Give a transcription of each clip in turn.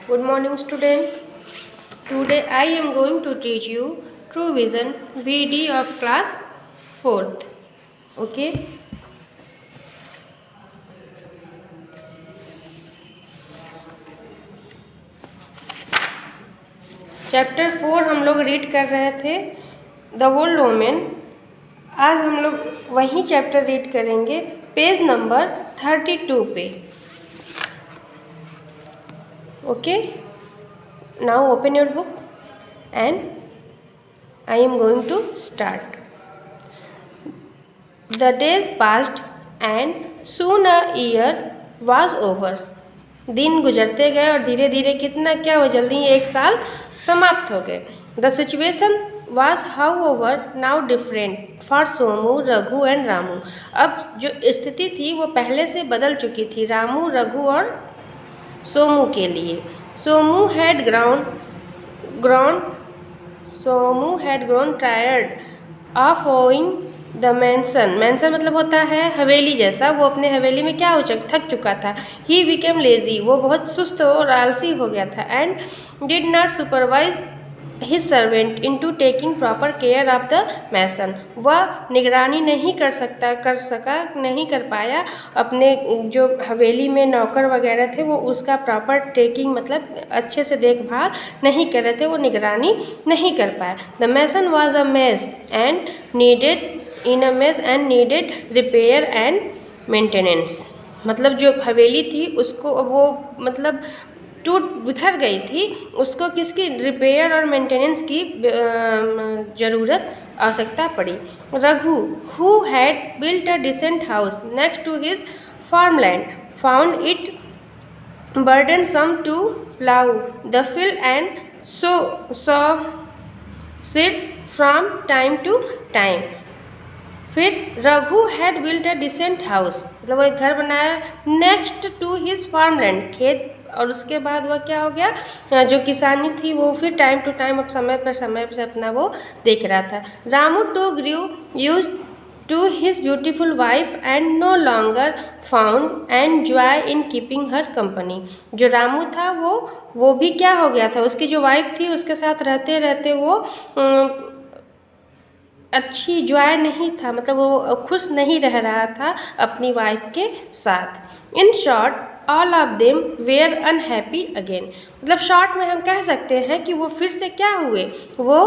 Good morning, student. Today I am going to teach you True Vision VD of class 4th. Okay. Chapter 4 हम लोग read कर रहे थे the old women. आज हम लोग वही चैप्टर रीड करेंगे पेज नंबर 32 पे। Okay, now open your book and I am going to start. The days passed and soon a year was over. दिन गुजरते गए और धीरे धीरे कितना क्या हो जल्दी एक साल समाप्त हो गए। The situation was however now different for Somu, Raghu and Ramu. अब जो स्थिति थी वो पहले से बदल चुकी थी रामू, रघु और सोमू के लिए। Somu had grown tired of owning the mansion मतलब होता है हवेली जैसा। वो अपने हवेली में क्या हो थक चुका था। He became lazy, वो बहुत सुस्त और आलसी हो गया था। And did not supervise his servant into taking proper care of the mansion, वह निगरानी नहीं कर पाया अपने जो हवेली में नौकर वगैरह थे वो उसका प्रॉपर टेकिंग मतलब अच्छे से देखभाल नहीं कर रहे थे, वो निगरानी नहीं कर पाया। The mansion was a mess and needed repair and maintenance। मतलब जो हवेली थी उसको वो मतलब टूट बिखर गई थी, उसको किसकी रिपेयर और मेंटेनेंस की आवश्यकता पड़ी। Raghu who had built a decent house next to his farmland found it burdensome to plow the field and sow seed from time to time। फिर Raghu had built a decent house मतलब वो एक घर बनाया नेक्स्ट टू हिज फार्मलैंड खेत, और उसके बाद वह क्या हो गया जो किसानी थी वो फिर टाइम टू टाइम अब समय पर अपना वो देख रहा था। Ramu too grew used to his beautiful wife and no longer found and joy in keeping her company. जो रामू था वो भी क्या हो गया था, उसकी जो वाइफ थी उसके साथ रहते रहते वो अच्छी जॉय नहीं था, मतलब वो खुश नहीं रह रहा था अपनी वाइफ के साथ। In short all of them were unhappy again मतलब शॉर्ट में हम कह सकते हैं कि वो फिर से क्या हुए, वो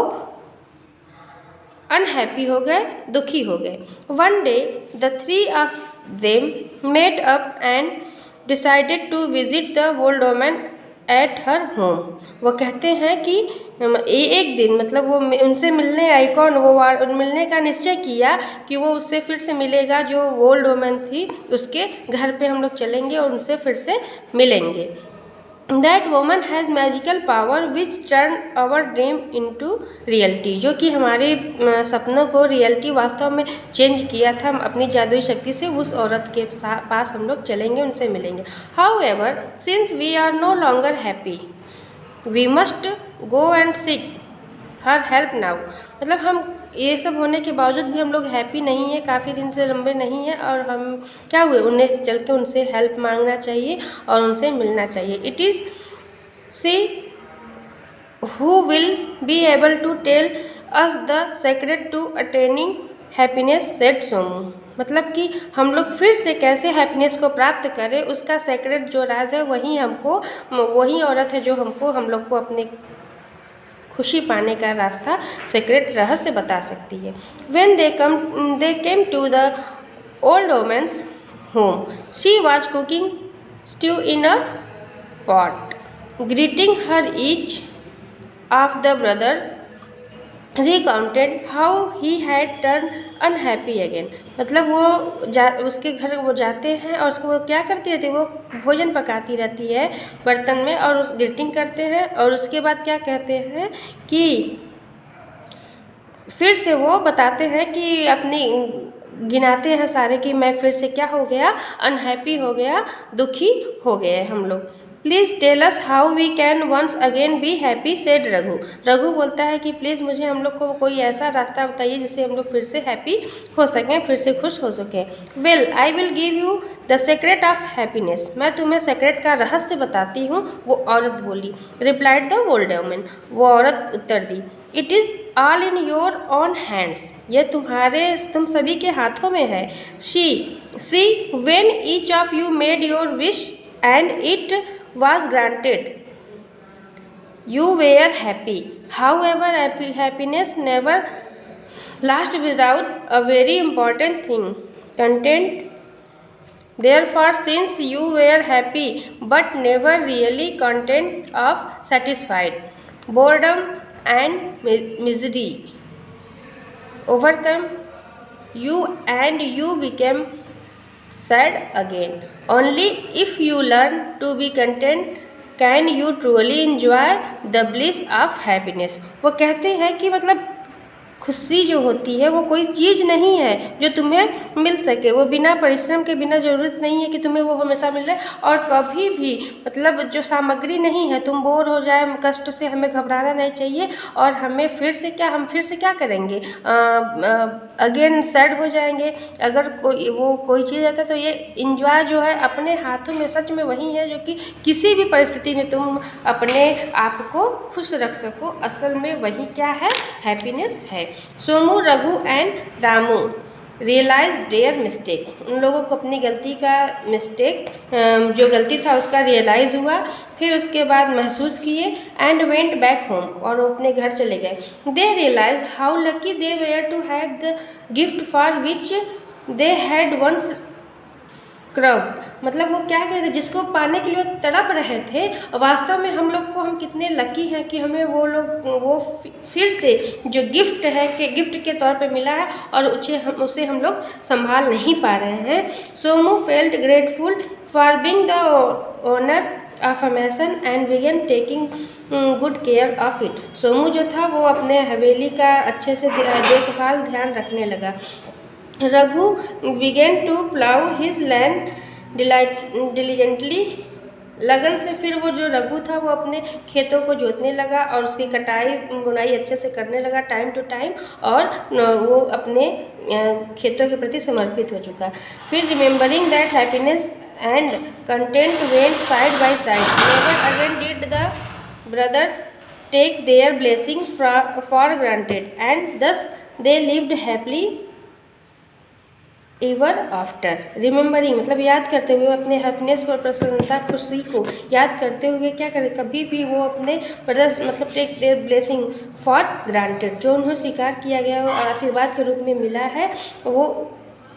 अनहैप्पी हो गए, दुखी हो गए। One day the three of them met up and decided to visit the old woman at her home. वो कहते हैं कि एक दिन मतलब वो उनसे मिलने आई, कौन वो मिलने का निश्चय किया कि वो उससे फिर से मिलेगा, जो ओल्ड वुमन थी उसके घर पे हम लोग चलेंगे और उनसे फिर से मिलेंगे। That woman has magical power which turn our dream into reality, जो कि हमारे सपनों को रियलिटी वास्तव में चेंज किया था अपनी जादुई शक्ति से। उस औरत के पास हम लोग चलेंगे, उनसे मिलेंगे। However since we are no longer happy we must go and seek her help now मतलब हम ये सब होने के बावजूद भी हम लोग हैप्पी नहीं है, काफ़ी दिन से लंबे नहीं हैं और हम क्या हुए उन्हें चल के उनसे हेल्प मांगना चाहिए और उनसे मिलना चाहिए। It is she who will be able to tell us the secret to attaining happiness said Somu मतलब कि हम लोग फिर से कैसे हैप्पीनेस को प्राप्त करें, उसका सेक्रेट जो राज है वही औरत है जो हम लोग को अपने खुशी पाने का रास्ता सेक्रेट रहस्य बता सकती है। When they came to the old woman's home, she was cooking stew in a pot. Greeting her, each of the brothers recounted how he had turned unhappy again मतलब वो उसके घर वो जाते हैं और उसको वो क्या करती रहती है, वो भोजन पकाती रहती है बर्तन में और उस ग्रीटिंग करते हैं और उसके बाद क्या कहते हैं कि फिर से वो बताते हैं कि अपनी गिनाते हैं सारे कि मैं फिर से क्या हो गया, अनहैप्पी हो गया, दुखी हो गए हम लोग। Please tell us how we can once again be happy said Raghu. Raghu बोलता है कि प्लीज़ मुझे हम लोग को कोई ऐसा रास्ता बताइए जिससे हम लोग फिर से हैप्पी हो सकें, फिर से खुश हो सकें। Well I will give you the secret of happiness. मैं तुम्हें सीक्रेट का रहस्य बताती हूँ, वो औरत बोली। Replied the old woman. वो औरत उत्तर दी, it is all in your own hands. ये तुम सभी के हाथों में है। See when each of you made your wish and it was granted, you were happy. However, happiness never lasts without a very important thing, content. Therefore, since you were happy but never really content of satisfied, boredom and misery overcome you and you became sad again. Only if you learn to be content can you truly enjoy the bliss of happiness. वो कहते हैं कि मतलब खुशी जो होती है वो कोई चीज़ नहीं है जो तुम्हें मिल सके, वो बिना परिश्रम के, बिना ज़रूरत नहीं है कि तुम्हें वो हमेशा मिल रहा है। और कभी भी मतलब जो सामग्री नहीं है, तुम बोर हो जाए कष्ट से, हमें घबराना नहीं चाहिए और हमें हम फिर से क्या करेंगे, अगेन सैड हो जाएंगे। अगर कोई चीज़ आता है तो ये इंजॉय जो है अपने हाथों में सच में वही है जो कि किसी भी परिस्थिति में तुम अपने आप को खुश रख सको। असल में वही क्या है, हैप्पीनेस है। Somu, Raghu and Ramu realise their mistake. उन लोगों को अपनी गलती का जो गलती था उसका रियलाइज़ हुआ, फिर उसके बाद महसूस किए। एंड वेंट बैक होम, और वो अपने घर चले गए। They realise how lucky they were to have the gift for which they had once crowd. मतलब वो क्या कहते थे, जिसको पाने के लिए तड़प रहे थे, वास्तव में हम कितने लकी हैं कि हमें वो फिर से जो गिफ्ट है कि गिफ्ट के तौर पे मिला है और उसे हम लोग संभाल नहीं पा रहे हैं। Somu felt grateful for being the owner of a mansion and began taking good care of it. Somu जो था वो अपने हवेली का अच्छे से देखभाल ध्यान रखने लगा। Raghu began to plow his land diligently। लगन से फिर वो जो रघु था वो अपने खेतों को जोतने लगा और उसकी कटाई बुनाई अच्छे से करने लगा टाइम टू टाइम, और वो अपने खेतों के प्रति समर्पित हो चुका। फिर remembering that happiness and content went side by side, never again did the brothers take their blessing for granted and thus they lived happily ever after. Remembering मतलब याद करते हुए, अपने हैप्पीनेस पर, प्रसन्नता, खुशी को याद करते हुए क्या करें, कभी भी वो अपने ब्रदर्स मतलब take their blessing for granted, जो उन्हें स्वीकार किया गया, वो आशीर्वाद के रूप में मिला है, वो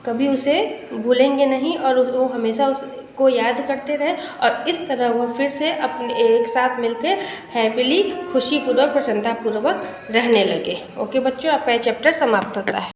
कभी उसे भूलेंगे नहीं और वो हमेशा उसको याद करते रहे। और इस तरह वो फिर से अपने एक साथ मिलकर हैप्पीली, खुशीपूर्वक, प्रसन्नतापूर्वक रहने लगे। ओके बच्चों, आपका ये चैप्टर समाप्त होता है।